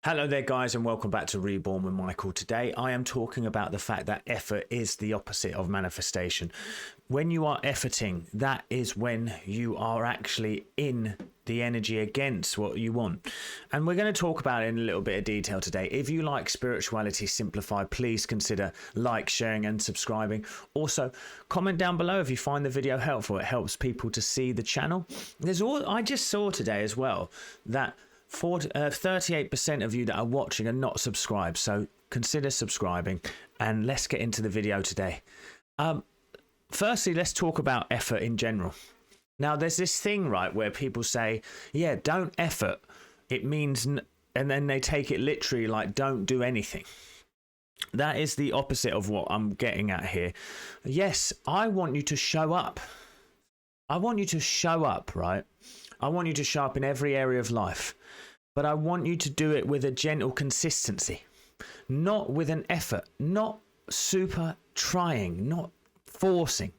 Hello there guys, and welcome back to Reborn with Michael. Today I am talking about the fact that effort is the opposite of manifestation. When you are efforting, that is when you are actually in the energy against what you want. And we're going to talk about it in a little bit of detail today. If you like Spirituality Simplified, please consider sharing and subscribing. Also, comment down below if you find the video helpful. It helps people to see the channel. I just saw today as well that 38% of you that are watching are not subscribed, so consider subscribing, and let's get into the video today. Firstly, let's talk about effort in general. Now, there's this thing, right, where people say, yeah, don't effort. It means, and then they take it literally, like don't do anything. That is the opposite of what I'm getting at here. Yes, I want you to show up. I want you to show up, right? I want you to show up in every area of life, but I want you to do it with a gentle consistency, not with an effort, not super trying, not forcing.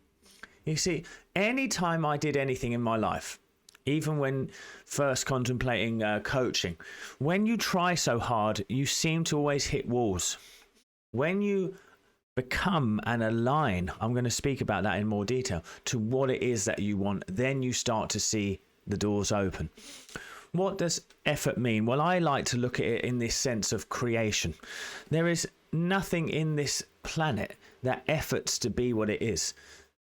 You see, anytime I did anything in my life, even when first contemplating coaching, when you try so hard, you seem to always hit walls. When you become and align, I'm going to speak about that in more detail, to what it is that you want, then you start to see the doors open. What does effort mean? Well, I like to look at it in this sense of creation. There is nothing in this planet that efforts to be what it is.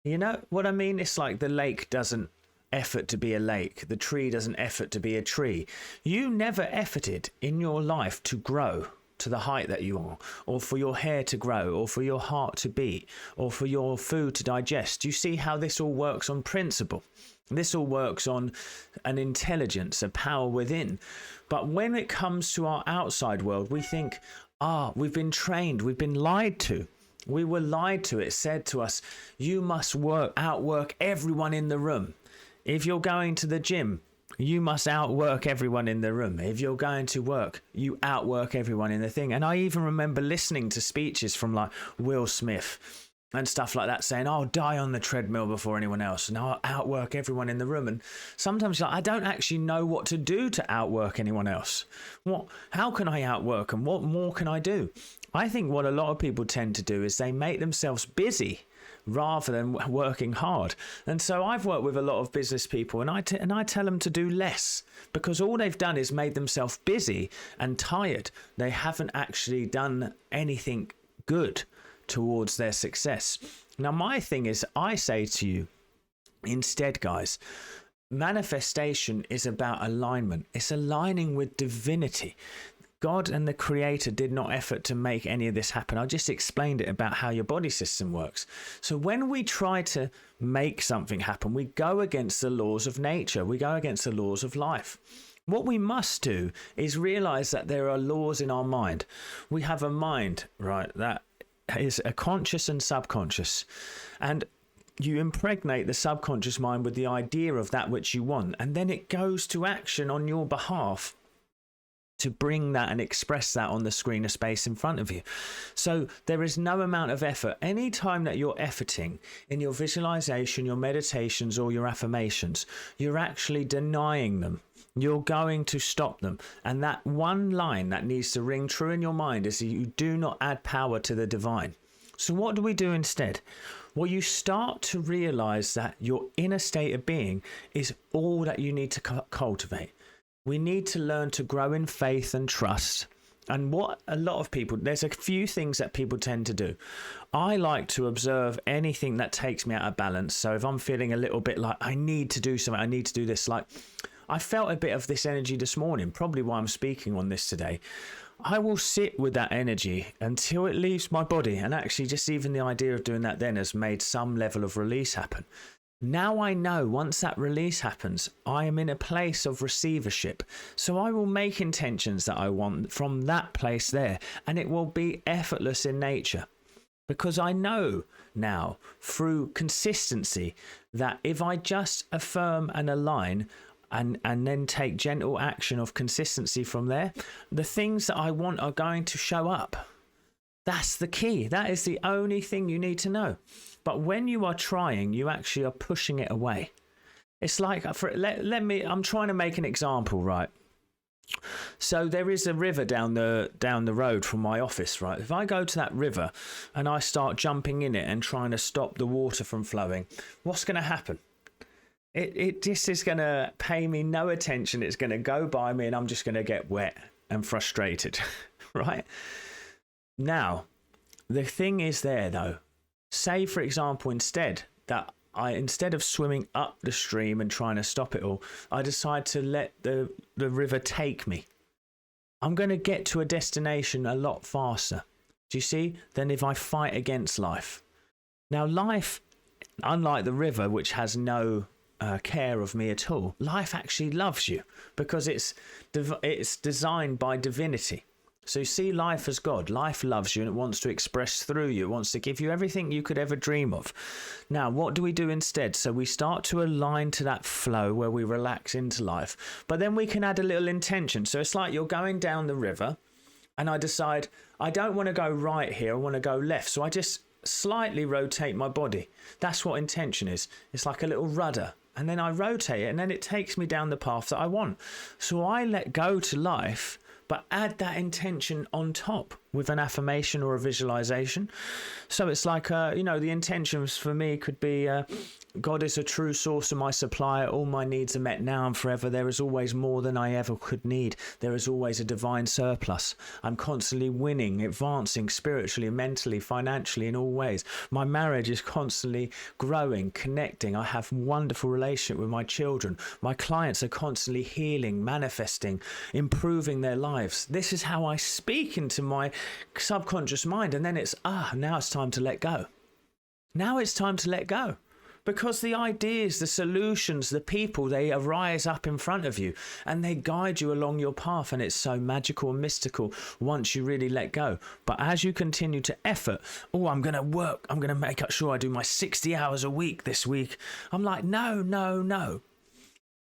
You know what I mean? It's like the lake doesn't effort to be a lake. The tree doesn't effort to be a tree. You never efforted in your life to grow to the height that you are, or for your hair to grow, or for your heart to beat, or for your food to digest. You see how this all works on principle. This all works on an intelligence, a power within. But when it comes to our outside world, we think, we've been trained, we've been lied to. We were lied to. It said to us, you must outwork everyone in the room. If you're going to the gym, you must outwork everyone in the room. If you're going to work, you outwork everyone in the thing. And I even remember listening to speeches from like Will Smith and stuff like that, saying, I'll die on the treadmill before anyone else, and I'll outwork everyone in the room. And sometimes I don't actually know what to do to outwork anyone else. How can I outwork them? What more can I do? I think what a lot of people tend to do is they make themselves busy rather than working hard. And so I've worked with a lot of business people, and I tell them to do less, because all they've done is made themselves busy and tired. They haven't actually done anything good towards their success. Now, my thing is, I say to you, instead, guys, manifestation is about alignment. It's aligning with divinity. God and the Creator did not effort to make any of this happen. I just explained it about how your body system works. So when we try to make something happen, we go against the laws of nature. We go against the laws of life. What we must do is realize that there are laws in our mind. We have a mind, right, that is a conscious and subconscious. And you impregnate the subconscious mind with the idea of that which you want, and then it goes to action on your behalf to bring that and express that on the screen of space in front of you. So there is no amount of effort. Any time that you're efforting in your visualization, your meditations, or your affirmations, you're actually denying them. You're going to stop them. And that one line that needs to ring true in your mind is that you do not add power to the divine. So what do we do instead? Well, you start to realize that your inner state of being is all that you need to cultivate. We need to learn to grow in faith and trust. And what a lot of people, there's a few things that people tend to do. I like to observe anything that takes me out of balance. So if I'm feeling a little bit like I need to do something, I need to do this, like I felt a bit of this energy this morning, probably why I'm speaking on this today. I will sit with that energy until it leaves my body. And actually just even the idea of doing that then has made some level of release happen. Now I know once that release happens, I am in a place of receivership. So I will make intentions that I want from that place there, and it will be effortless in nature. Because I know now through consistency that if I just affirm and align and then take gentle action of consistency from there, the things that I want are going to show up. That's the key. That is the only thing you need to know. But when you are trying, you actually are pushing it away. It's like, I'm trying to make an example, right? So there is a river down the road from my office, right? If I go to that river and I start jumping in it and trying to stop the water from flowing, what's going to happen? It just is going to pay me no attention. It's going to go by me and I'm just going to get wet and frustrated, right? Now, the thing is there though, say for example, instead of swimming up the stream and trying to stop it all, I decide to let the river take me. I'm going to get to a destination a lot faster, do you see, than if I fight against life. Now, life, unlike the river, which has no care of me at all, life actually loves you because it's designed by divinity. So you see life as God. Life loves you and it wants to express through you. It wants to give you everything you could ever dream of. Now, what do we do instead? So we start to align to that flow where we relax into life. But then we can add a little intention. So it's like you're going down the river and I decide, I don't want to go right here. I want to go left. So I just slightly rotate my body. That's what intention is. It's like a little rudder. And then I rotate it and then it takes me down the path that I want. So I let go to life, but add that intention on top with an affirmation or a visualization. So it's like, the intentions for me could be, God is a true source of my supply. All my needs are met now and forever. There is always more than I ever could need. There is always a divine surplus. I'm constantly winning, advancing spiritually, mentally, financially, in all ways. My marriage is constantly growing, connecting. I have a wonderful relationship with my children. My clients are constantly healing, manifesting, improving their lives. This is how I speak into my subconscious mind. And then it's, now it's time to let go. Now it's time to let go. Because the ideas, the solutions, the people, they arise up in front of you and they guide you along your path. And it's so magical and mystical once you really let go. But as you continue to effort, I'm going to work. I'm going to make sure I do my 60 hours a week this week. I'm like, no.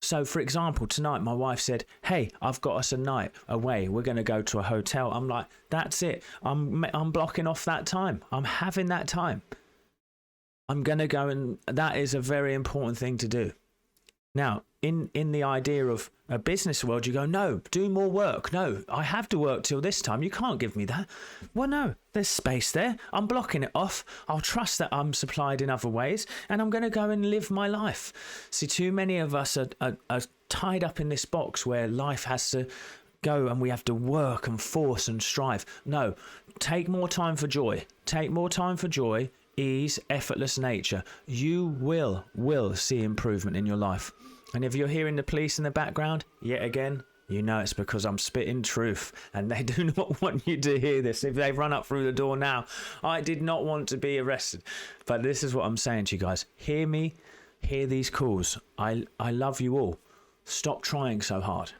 So, for example, tonight my wife said, hey, I've got us a night away. We're going to go to a hotel. I'm like, that's it. I'm blocking off that time. I'm having that time. I'm going to go, and that is a very important thing to do. Now, in the idea of a business world, you go, no, do more work. No, I have to work till this time. You can't give me that. Well, no, there's space there. I'm blocking it off. I'll trust that I'm supplied in other ways, and I'm going to go and live my life. See, too many of us are tied up in this box where life has to go and we have to work and force and strive. No, take more time for joy. Take more time for joy. Ease, effortless nature. You will see improvement in your life. And if you're hearing the police in the background, yet again, you know it's because I'm spitting truth and they do not want you to hear this. If they run up through the door now, I did not want to be arrested. But this is what I'm saying to you guys. Hear me, hear these calls. I love you all. Stop trying so hard.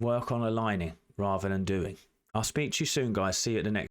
Work on aligning rather than doing. I'll speak to you soon, guys. See you at the next.